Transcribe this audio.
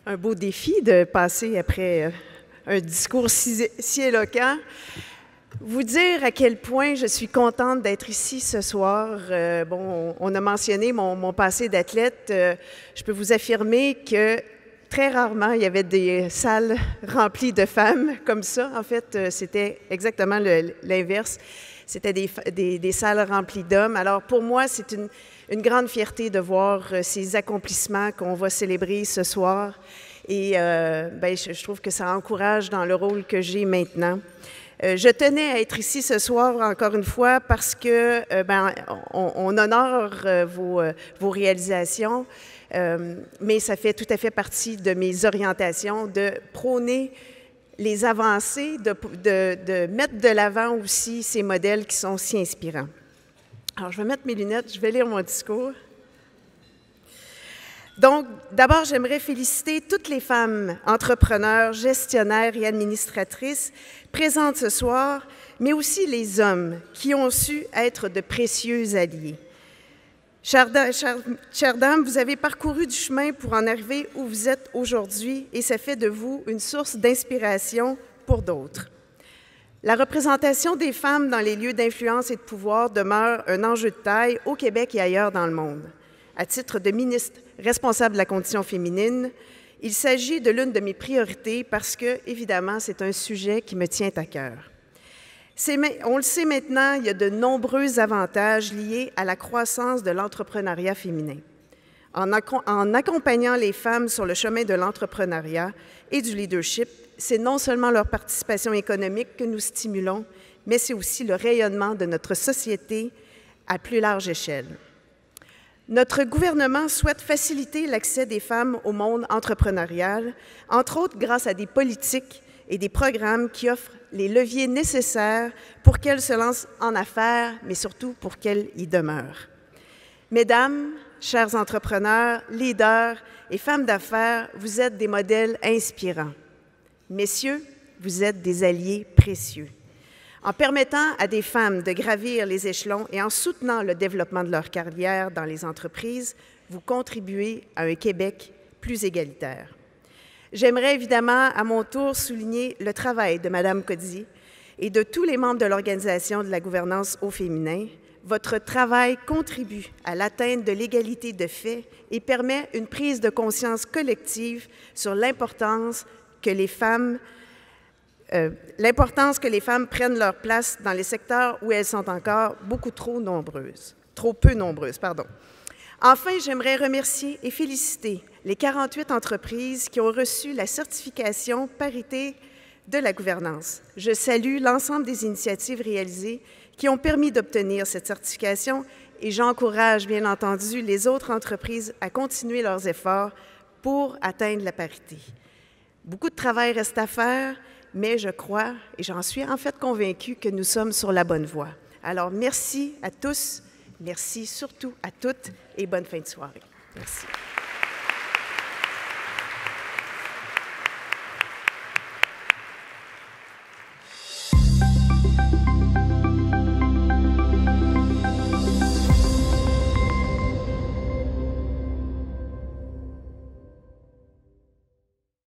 un beau défi de passer après un discours si éloquent. Vous dire à quel point je suis contente d'être ici ce soir. Bon, on a mentionné mon passé d'athlète. Je peux vous affirmer que très rarement, il y avait des salles remplies de femmes comme ça. En fait, c'était exactement l'inverse. C'était des salles remplies d'hommes. Alors, pour moi, c'est une grande fierté de voir ces accomplissements qu'on va célébrer ce soir. Et je trouve que ça encourage dans le rôle que j'ai maintenant. Je tenais à être ici ce soir, encore une fois, parce que on honore vos réalisations, mais ça fait tout à fait partie de mes orientations de prôner les avancées, de mettre de l'avant aussi ces modèles qui sont si inspirants. Alors, je vais mettre mes lunettes, je vais lire mon discours. Donc, d'abord, j'aimerais féliciter toutes les femmes entrepreneurs, gestionnaires et administratrices présentes ce soir, mais aussi les hommes qui ont su être de précieux alliés. Chères dames, vous avez parcouru du chemin pour en arriver où vous êtes aujourd'hui et ça fait de vous une source d'inspiration pour d'autres. La représentation des femmes dans les lieux d'influence et de pouvoir demeure un enjeu de taille au Québec et ailleurs dans le monde. À titre de ministre responsable de la condition féminine, il s'agit de l'une de mes priorités parce que, évidemment, c'est un sujet qui me tient à cœur. On le sait maintenant, il y a de nombreux avantages liés à la croissance de l'entrepreneuriat féminin. En accompagnant les femmes sur le chemin de l'entrepreneuriat et du leadership, c'est non seulement leur participation économique que nous stimulons, mais c'est aussi le rayonnement de notre société à plus large échelle. Notre gouvernement souhaite faciliter l'accès des femmes au monde entrepreneurial, entre autres grâce à des politiques et des programmes qui offrent les leviers nécessaires pour qu'elles se lancent en affaires, mais surtout pour qu'elles y demeurent. Mesdames, chers entrepreneurs, leaders et femmes d'affaires, vous êtes des modèles inspirants. Messieurs, vous êtes des alliés précieux. En permettant à des femmes de gravir les échelons et en soutenant le développement de leur carrière dans les entreprises, vous contribuez à un Québec plus égalitaire. J'aimerais évidemment à mon tour souligner le travail de Mme Cody et de tous les membres de l'Organisation de la gouvernance au féminin. Votre travail contribue à l'atteinte de l'égalité de fait et permet une prise de conscience collective sur l'importance que les femmes prennent leur place dans les secteurs où elles sont encore trop peu nombreuses. Enfin, j'aimerais remercier et féliciter les 48 entreprises qui ont reçu la certification parité de la gouvernance. Je salue l'ensemble des initiatives réalisées qui ont permis d'obtenir cette certification et j'encourage bien entendu les autres entreprises à continuer leurs efforts pour atteindre la parité. Beaucoup de travail reste à faire, mais je crois, et j'en suis en fait convaincue, que nous sommes sur la bonne voie. Alors, merci à tous, merci surtout à toutes et bonne fin de soirée. Merci.